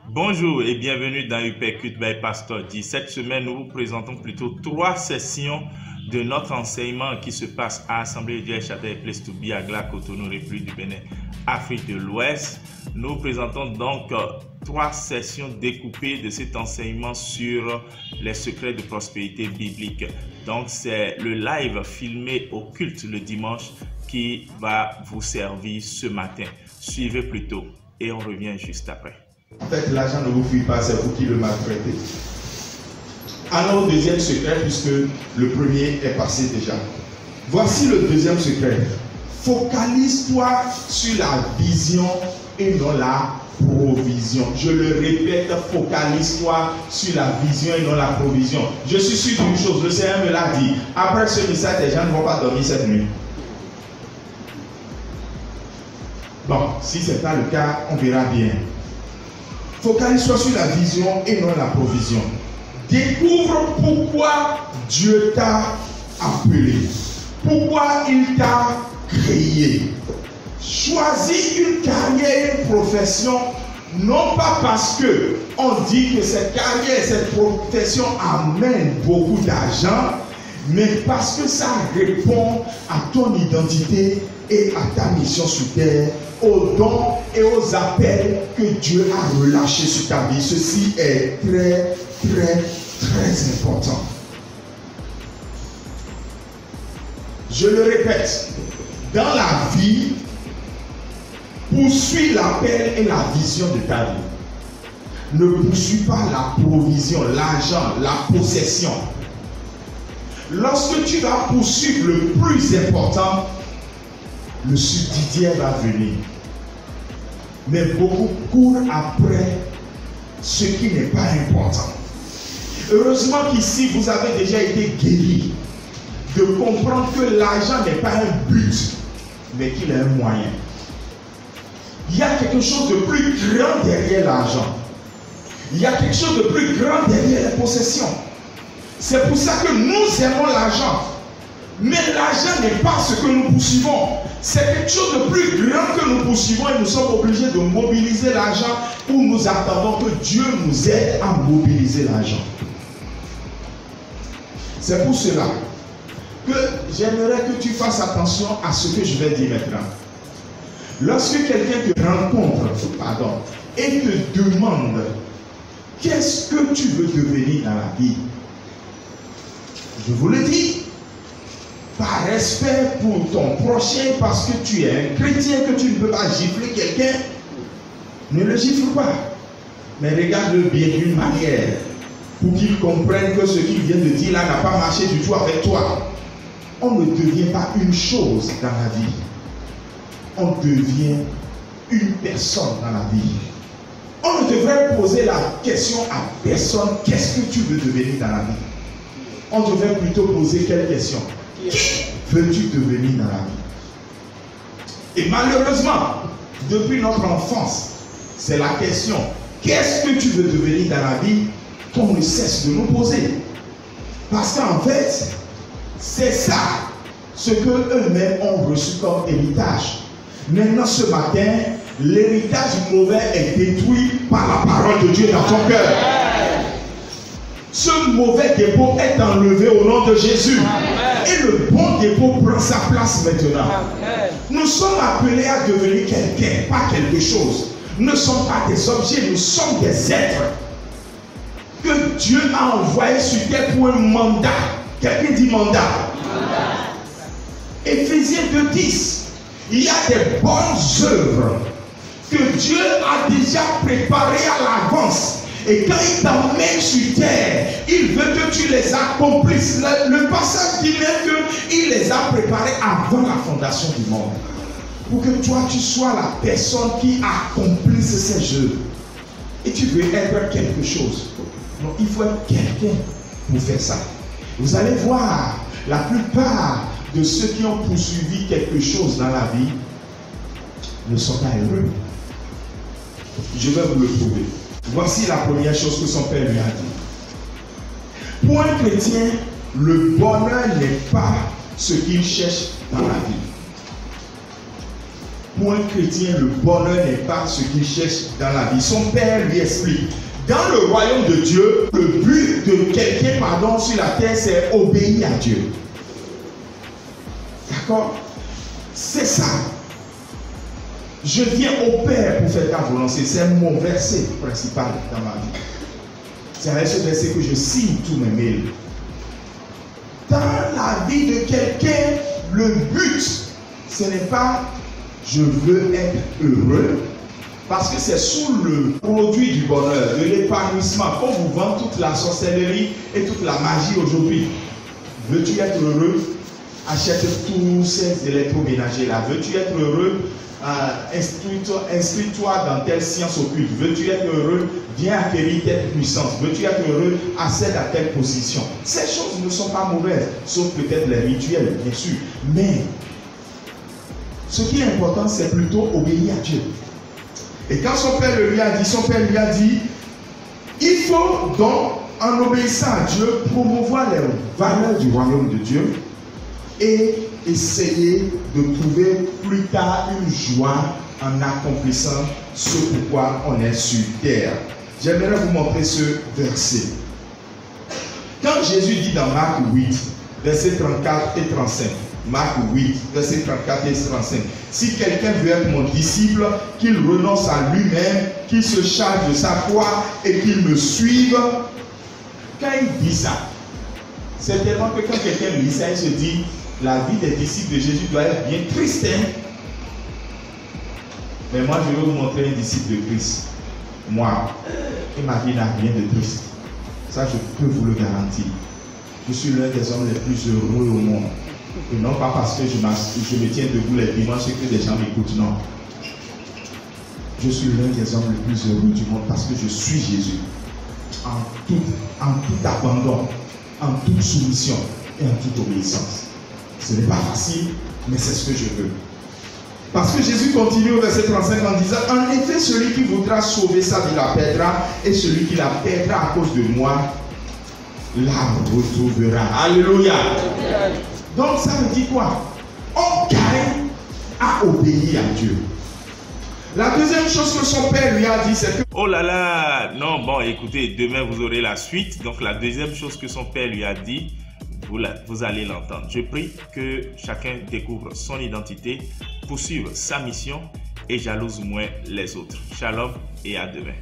Bonjour et bienvenue dans Uppercut by Pastor D. Cette semaine, nous vous présentons plutôt 3 sessions de notre enseignement qui se passe à Assemblée de Dieu Château Place to Be à Gla, Cotonou, République du Bénin, Afrique de l'Ouest. Nous présentons donc 3 sessions découpées de cet enseignement sur les secrets de prospérité biblique. Donc c'est le live filmé au culte le dimanche qui va vous servir ce matin. Suivez plutôt et on revient juste après. En fait, l'argent ne vous fuit pas, c'est vous qui le maltraitez. Alors, deuxième secret, puisque le premier est passé déjà. Voici le deuxième secret. Focalise-toi sur la vision et non la provision. Je le répète, focalise-toi sur la vision et non la provision. Je suis sûr d'une chose, le Seigneur me l'a dit. Après ce message, les gens ne vont pas dormir cette nuit. Bon, si ce n'est pas le cas, on verra bien. Focalise-toi sur la vision et non la provision. Découvre pourquoi Dieu t'a appelé. Pourquoi il t'a créé. Choisis une carrière, une profession, non pas parce que on dit que cette carrière, cette profession amène beaucoup d'argent, mais parce que ça répond à ton identité et à ta mission sur terre, aux dons et aux appels que Dieu a relâchés sur ta vie. Ceci est très, très, très important. Je le répète, dans la vie, poursuis l'appel et la vision de ta vie. Ne poursuis pas la provision, l'argent, la possession. Lorsque tu vas poursuivre le plus important, le subsidiaire va venir. Mais beaucoup courent après ce qui n'est pas important. Heureusement qu'ici, vous avez déjà été guéri de comprendre que l'argent n'est pas un but, mais qu'il est un moyen. Il y a quelque chose de plus grand derrière l'argent. Il y a quelque chose de plus grand derrière les possessions. C'est pour ça que nous aimons l'argent. Mais l'argent n'est pas ce que nous poursuivons. C'est quelque chose de plus grand que nous poursuivons et nous sommes obligés de mobiliser l'argent ou nous attendons que Dieu nous aide à mobiliser l'argent. C'est pour cela que j'aimerais que tu fasses attention à ce que je vais dire maintenant. Lorsque quelqu'un te rencontre, et te demande qu'est-ce que tu veux devenir dans la vie, je vous le dis, par respect pour ton prochain, parce que tu es un chrétien, que tu ne peux pas gifler quelqu'un, ne le gifle pas. Mais regarde-le bien d'une manière, pour qu'il comprenne que ce qu'il vient de dire là n'a pas marché du tout avec toi. On ne devient pas une chose dans la vie. On devient une personne dans la vie. On ne devrait poser la question à personne, qu'est-ce que tu veux devenir dans la vie? On devrait plutôt poser quelle question? Qui veux-tu devenir dans la vie? Et malheureusement, depuis notre enfance, c'est la question, qu'est-ce que tu veux devenir dans la vie, qu'on ne cesse de nous poser. Parce qu'en fait, c'est ça, ce qu'eux-mêmes ont reçu comme héritage. Maintenant, ce matin, l'héritage mauvais est détruit par la parole de Dieu dans ton cœur. Ce mauvais dépôt est enlevé au nom de Jésus. Et le bon dépôt prend sa place maintenant. Nous sommes appelés à devenir quelqu'un, pas quelque chose. Nous ne sommes pas des objets, nous sommes des êtres que Dieu a envoyés sur terre pour un mandat. Quelqu'un dit mandat. Éphésiens 2:10. Il y a des bonnes œuvres que Dieu a déjà préparées à l'avance. Et quand il t'emmène sur terre, il veut que tu les accomplisses. Le passage dit même qu'il les a préparés avant la fondation du monde. Pour que toi, tu sois la personne qui accomplisse ces œuvres. Et tu veux être quelque chose. Donc, il faut être quelqu'un pour faire ça. Vous allez voir, la plupart de ceux qui ont poursuivi quelque chose dans la vie ne sont pas heureux. Je vais vous le prouver. Voici la première chose que son père lui a dit. Pour un chrétien, le bonheur n'est pas ce qu'il cherche dans la vie. Pour un chrétien, le bonheur n'est pas ce qu'il cherche dans la vie. Son père lui explique. Dans le royaume de Dieu, le but de quelqu'un, sur la terre, c'est obéir à Dieu. D'accord? C'est ça. Je viens au Père pour faire ta volonté. C'est mon verset principal dans ma vie. C'est avec ce verset que je signe tous mes mails. Dans la vie de quelqu'un, le but, ce n'est pas je veux être heureux, parce que c'est sous le produit du bonheur, de l'épanouissement, qu'on vous vend toute la sorcellerie et toute la magie aujourd'hui. Veux-tu être heureux? Achète tous ces électroménagers là. Veux-tu être heureux? Inscris-toi dans telle science occulte. Veux-tu être heureux? Viens acquérir telle puissance. Veux-tu être heureux? Accède à telle position. Ces choses ne sont pas mauvaises, sauf peut-être les rituels, bien sûr. Mais ce qui est important, c'est plutôt obéir à Dieu. Et quand son père lui a dit, il faut donc, en obéissant à Dieu, promouvoir les valeurs du royaume de Dieu et essayer de trouver plus tard une joie en accomplissant ce pourquoi on est sur terre. J'aimerais vous montrer ce verset. Quand Jésus dit dans Marc 8, versets 34 et 35, Marc 8, versets 34 et 35, si quelqu'un veut être mon disciple, qu'il renonce à lui-même, qu'il se charge de sa croix et qu'il me suive. Quand il dit ça, c'est tellement que quand quelqu'un lit ça, il se dit, la vie des disciples de Jésus doit être bien triste. Hein? Mais moi, je vais vous montrer un disciple de Christ. Moi, et ma vie n'a rien de triste. Ça, je peux vous le garantir. Je suis l'un des hommes les plus heureux au monde. Et non pas parce que je me tiens debout les dimanches et que des gens m'écoutent, non. Je suis l'un des hommes les plus heureux du monde parce que je suis Jésus. En tout abandon, en toute soumission et en toute obéissance. Ce n'est pas facile, mais c'est ce que je veux. Parce que Jésus continue au verset 35 en disant, en effet, celui qui voudra sauver sa vie la perdra, et celui qui la perdra à cause de moi, la retrouvera. Alléluia. Donc ça veut dire quoi? On gagne à obéir à Dieu. La deuxième chose que son père lui a dit, c'est que... Oh là là, non, bon, écoutez, demain vous aurez la suite. Donc la deuxième chose que son père lui a dit, vous allez l'entendre. Je prie que chacun découvre son identité, poursuive sa mission et jalouse moins les autres. Shalom et à demain.